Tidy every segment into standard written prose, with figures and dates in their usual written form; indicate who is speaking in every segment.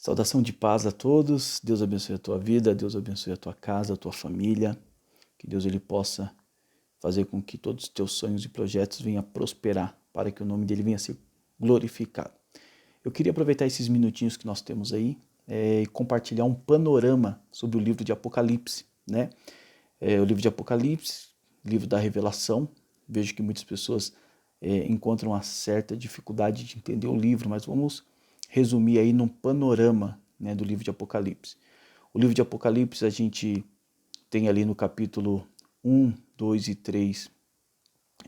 Speaker 1: Saudação de paz a todos, Deus abençoe a tua vida, Deus abençoe a tua casa, a tua família, que Deus ele possa fazer com que todos os teus sonhos e projetos venham a prosperar, para que o nome dele venha a ser glorificado. Eu queria aproveitar esses minutinhos que nós temos aí e compartilhar um panorama sobre o livro de Apocalipse, né? O livro de Apocalipse, livro da revelação. Vejo que muitas pessoas encontram uma certa dificuldade de entender o livro, mas vamos resumir aí num panorama, né, do livro de Apocalipse. O livro de Apocalipse a gente tem ali no capítulo 1, 2 e 3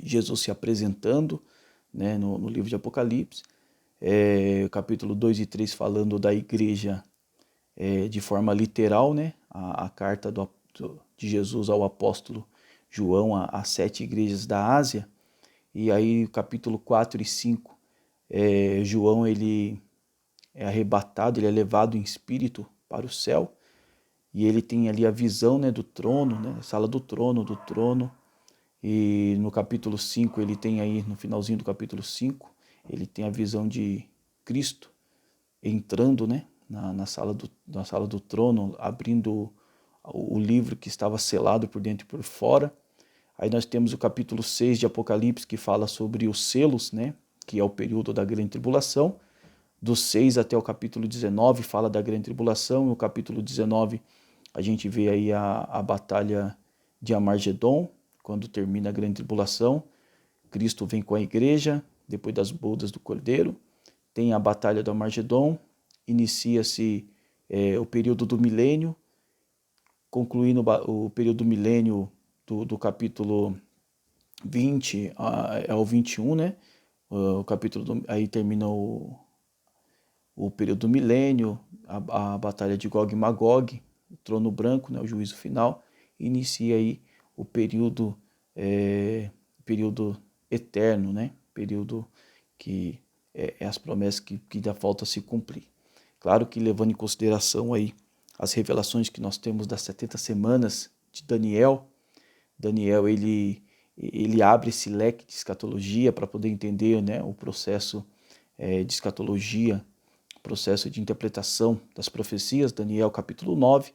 Speaker 1: Jesus se apresentando, né, no livro de Apocalipse. Capítulo 2 e 3 falando da igreja de forma literal, né, a carta de Jesus ao apóstolo João às 7 igrejas da Ásia. E aí capítulo 4 e 5, João ele é arrebatado, ele é levado em espírito para o céu, e ele tem ali a visão, né, do trono, né, a sala do trono, e no capítulo 5 ele tem aí, no finalzinho do capítulo 5, ele tem a visão de Cristo entrando, né, na sala do trono, abrindo o livro que estava selado por dentro e por fora. Aí nós temos o capítulo 6 de Apocalipse, que fala sobre os selos, né, que é o período da grande tribulação. Do 6 até o capítulo 19 fala da grande tribulação. No capítulo 19 a gente vê aí a batalha de Armagedon, quando termina a grande tribulação. Cristo vem com a igreja, depois das bodas do Cordeiro. Tem a batalha do Armagedon, inicia-se o período do milênio, concluindo o período do milênio do capítulo 20 ao 21, né? O capítulo aí termina o período do milênio, a batalha de Gog e Magog, o trono branco, né, o juízo final, inicia aí o período eterno, né, período que é as promessas que ainda falta se cumprir. Claro que levando em consideração aí as revelações que nós temos das 70 semanas de Daniel, ele abre esse leque de escatologia para poder entender, né, o processo de escatologia, processo de interpretação das profecias. Daniel capítulo 9,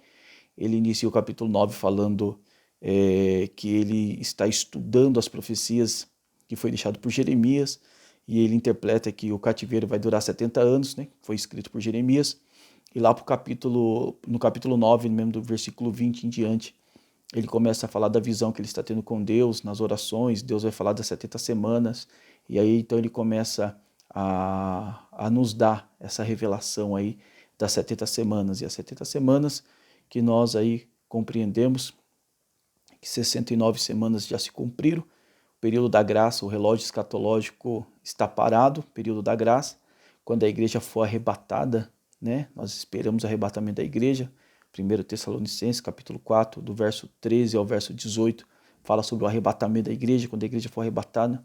Speaker 1: ele inicia o capítulo 9 falando que ele está estudando as profecias que foi deixado por Jeremias, e ele interpreta que o cativeiro vai durar 70 anos, né? Foi escrito por Jeremias, e lá no capítulo 9, mesmo do versículo 20 em diante, ele começa a falar da visão que ele está tendo com Deus, nas orações. Deus vai falar das 70 semanas, e aí então ele começa a nos dar essa revelação aí das 70 semanas. E as 70 semanas que nós aí compreendemos que 69 semanas já se cumpriram, o período da graça, o relógio escatológico está parado, período da graça, quando a igreja for arrebatada, né? Nós esperamos o arrebatamento da igreja. 1 Tessalonicenses, capítulo 4, do verso 13 ao verso 18, fala sobre o arrebatamento da igreja, quando a igreja for arrebatada.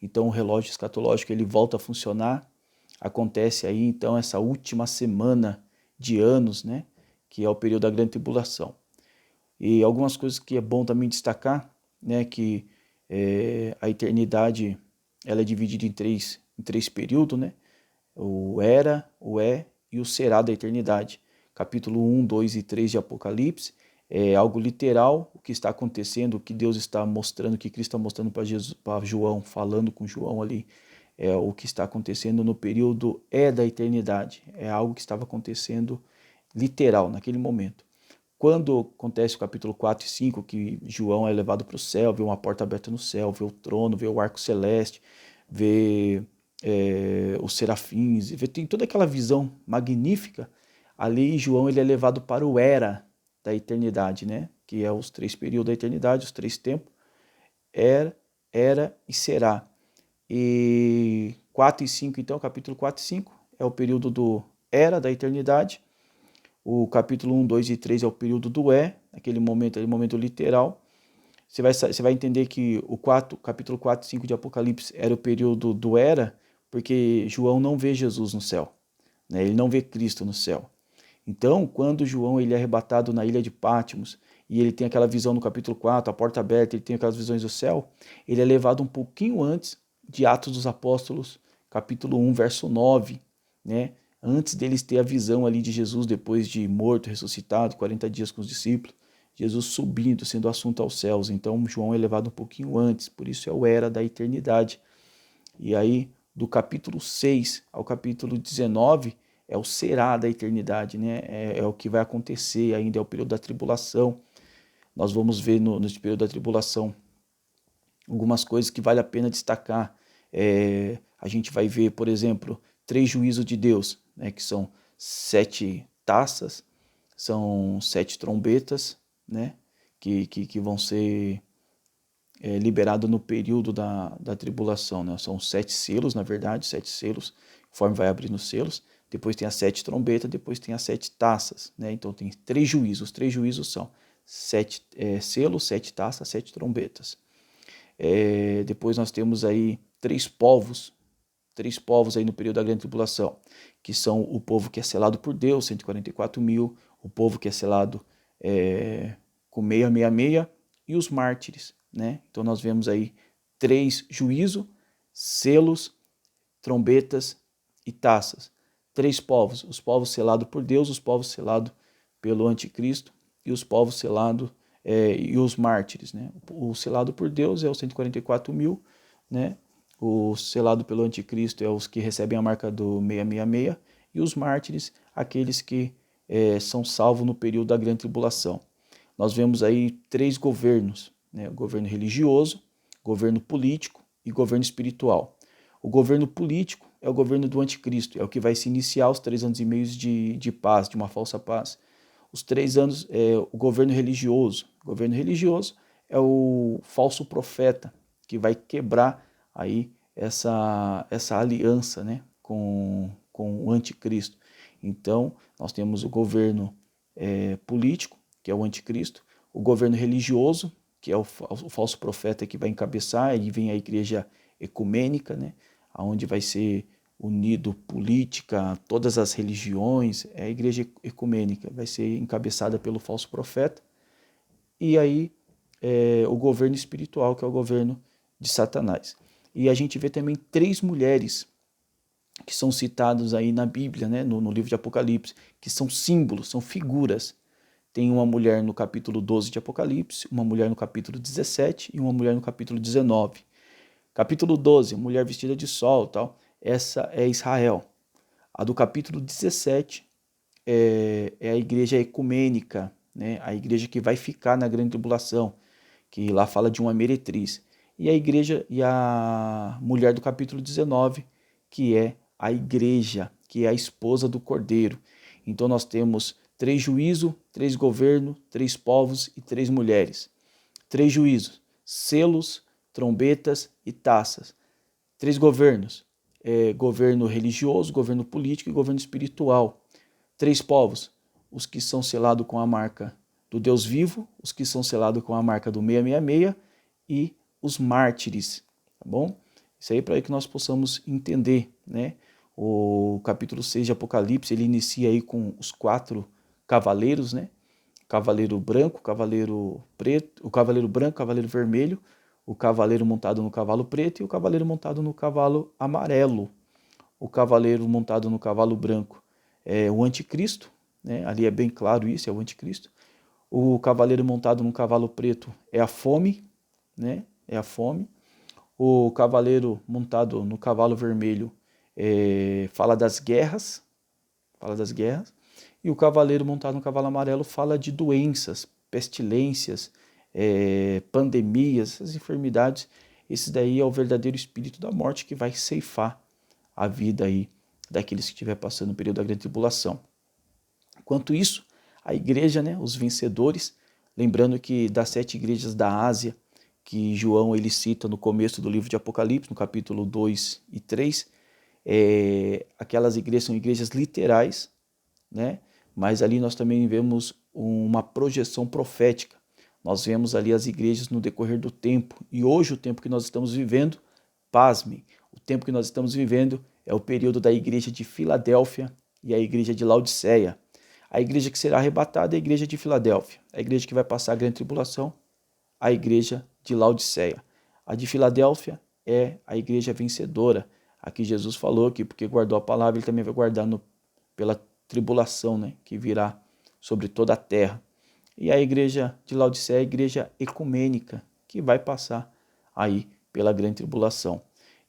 Speaker 1: Então o relógio escatológico ele volta a funcionar. Acontece aí então essa última semana de anos, né, que é o período da grande tribulação. E algumas coisas que é bom também destacar, né, que a eternidade ela é dividida em três períodos, né? O era, o é e o será da eternidade. Capítulo 1, 2 e 3 de Apocalipse é algo literal, o que está acontecendo, o que Deus está mostrando, o que Cristo está mostrando para João, falando com João ali, é o que está acontecendo no período da eternidade. É algo que estava acontecendo literal naquele momento. Quando acontece o capítulo 4 e 5, que João é levado para o céu, vê uma porta aberta no céu, vê o trono, vê o arco celeste, vê os serafins, tem toda aquela visão magnífica. Ali João ele é levado para o era da eternidade, né? Que é os três períodos da eternidade, os três tempos, era e será. E 4 e 5, então, capítulo 4 e 5 é o período do era da eternidade. O capítulo 1, 2 e 3 é o período do aquele momento literal. Você vai entender que capítulo 4 e 5 de Apocalipse era o período do era, porque João não vê Jesus no céu, né? Ele não vê Cristo no céu. Então, quando João ele é arrebatado na ilha de Patmos, e ele tem aquela visão no capítulo 4, a porta aberta, ele tem aquelas visões do céu, ele é levado um pouquinho antes de Atos dos Apóstolos, capítulo 1, verso 9, né? antes deles ter a visão ali de Jesus depois de morto, ressuscitado, 40 dias com os discípulos, Jesus subindo, sendo assunto aos céus. Então João é levado um pouquinho antes, por isso é o era da eternidade. E aí, do capítulo 6 ao capítulo 19, é o será da eternidade, né? É o que vai acontecer ainda, é o período da tribulação. Nós vamos ver nesse período da tribulação algumas coisas que vale a pena destacar. A gente vai ver, por exemplo, 3 juízos de Deus, né, que são 7 taças, são 7 trombetas, né, que vão ser liberados no período da tribulação. Né? São 7 selos, na verdade, 7 selos, conforme vai abrindo os selos. Depois tem as 7 trombetas, depois tem as 7 taças. Né? Então tem 3 juízos. Os 3 juízos são 7 selos, 7 taças, 7 trombetas. Depois nós temos aí 3 povos aí no período da grande tribulação, que são o povo que é selado por Deus, 144 mil, o povo que é selado com 666 e os mártires, né? Então nós vemos aí 3 juízos, selos, trombetas e taças. 3 povos, os povos selados por Deus, os povos selados pelo anticristo e os povos selados e os mártires, né? O selado por Deus é os 144 mil, né? O selado pelo anticristo é os que recebem a marca do 666 e os mártires, aqueles que são salvos no período da grande tribulação. Nós vemos aí 3 governos, né? O governo religioso, governo político e governo espiritual. O governo político é o governo do anticristo, é o que vai se iniciar os 3 anos e meio de paz, de uma falsa paz. Os 3 anos é o governo religioso. O governo religioso é o falso profeta que vai quebrar aí essa aliança, né, com o anticristo. Então, nós temos o governo político, que é o anticristo, o governo religioso, que é o falso profeta que vai encabeçar, e vem a igreja ecumênica, né, onde vai ser unido política, todas as religiões, a igreja ecumênica vai ser encabeçada pelo falso profeta, e aí o governo espiritual, que é o governo de Satanás. E a gente vê também 3 mulheres que são citadas aí na Bíblia, né, no livro de Apocalipse, que são símbolos, são figuras. Tem uma mulher no capítulo 12 de Apocalipse, uma mulher no capítulo 17 e uma mulher no capítulo 19. Capítulo 12, mulher vestida de sol, tal. Essa é Israel. A do capítulo 17 é a igreja ecumênica, né? A igreja que vai ficar na grande tribulação, que lá fala de uma meretriz. E a igreja e a mulher do capítulo 19, que é a igreja, que é a esposa do Cordeiro. Então nós temos 3 juízos, 3 governos, 3 povos e 3 mulheres. 3 juízos, selos, trombetas e taças. 3 governos, governo religioso, governo político e governo espiritual. 3 povos, os que são selados com a marca do Deus vivo, os que são selados com a marca do 666 e os mártires, tá bom? Isso aí para que nós possamos entender, né? O capítulo 6 de Apocalipse, ele inicia aí com os 4 cavaleiros, né? Cavaleiro branco, cavaleiro preto, o cavaleiro branco, cavaleiro vermelho, o cavaleiro montado no cavalo preto e o cavaleiro montado no cavalo amarelo. O cavaleiro montado no cavalo branco é o anticristo, né? Ali é bem claro isso, é o anticristo. O cavaleiro montado no cavalo preto é a fome, né? É a fome. O cavaleiro montado no cavalo vermelho fala das guerras, e o cavaleiro montado no cavalo amarelo fala de doenças, pestilências, pandemias, essas enfermidades. Esse daí é o verdadeiro espírito da morte que vai ceifar a vida aí daqueles que estiver passando o período da grande tribulação. Enquanto isso, a igreja, né, os vencedores, lembrando que das 7 igrejas da Ásia, que João ele cita no começo do livro de Apocalipse, no capítulo 2 e 3, aquelas igrejas são igrejas literais, né? Mas ali nós também vemos uma projeção profética. Nós vemos ali as igrejas no decorrer do tempo. E hoje o tempo que nós estamos vivendo, pasmem, o tempo que nós estamos vivendo é o período da igreja de Filadélfia e a igreja de Laodiceia. A igreja que será arrebatada é a igreja de Filadélfia. A igreja que vai passar a grande tribulação, a igreja de Laodiceia. A de Filadélfia é a igreja vencedora. Aqui Jesus falou que porque guardou a palavra, ele também vai guardar pela tribulação, né, que virá sobre toda a terra. E a igreja de Laodiceia é a igreja ecumênica, que vai passar aí pela grande tribulação.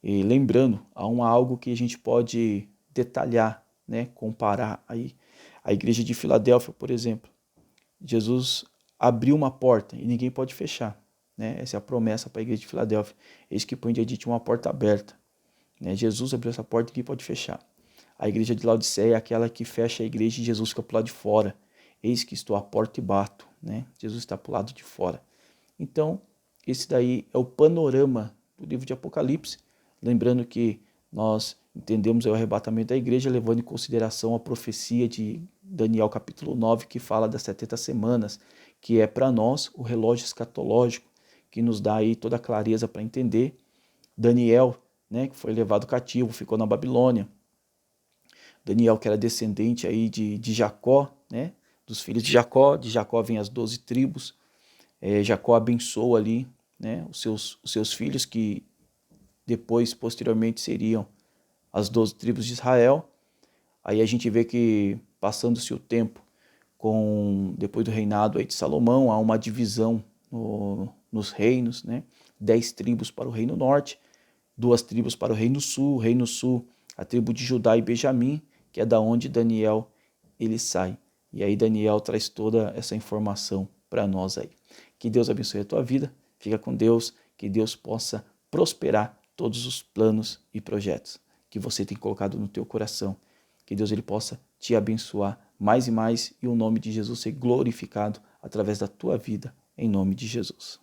Speaker 1: E lembrando, há algo que a gente pode detalhar, né, comparar aí. A igreja de Filadélfia, por exemplo, Jesus abriu uma porta e ninguém pode fechar, né? Essa é a promessa para a igreja de Filadélfia. Eis que põe diante de ti uma porta aberta, né? Jesus abriu essa porta e ninguém pode fechar. A igreja de Laodiceia é aquela que fecha a igreja e Jesus fica para o lado de fora. Eis que estou à porta e bato, né? Jesus está para o lado de fora. Então, esse daí é o panorama do livro de Apocalipse, lembrando que nós entendemos o arrebatamento da igreja, levando em consideração a profecia de Daniel capítulo 9, que fala das 70 semanas, que é para nós o relógio escatológico, que nos dá aí toda a clareza para entender. Daniel, né, que foi levado cativo, ficou na Babilônia. Daniel, que era descendente aí de Jacó, né, dos filhos de Jacó vem as 12 tribos. Jacó abençoa ali, né, os seus filhos, que depois, posteriormente, seriam as 12 tribos de Israel. Aí a gente vê que, passando-se o tempo, depois do reinado aí de Salomão, há uma divisão nos reinos, né? 10 tribos para o reino norte, 2 tribos para o reino sul, a tribo de Judá e Benjamim, que é da onde Daniel ele sai. E aí Daniel traz toda essa informação para nós aí. Que Deus abençoe a tua vida, fica com Deus, que Deus possa prosperar todos os planos e projetos que você tem colocado no teu coração. Que Deus ele possa te abençoar mais e mais e o nome de Jesus ser glorificado através da tua vida, em nome de Jesus.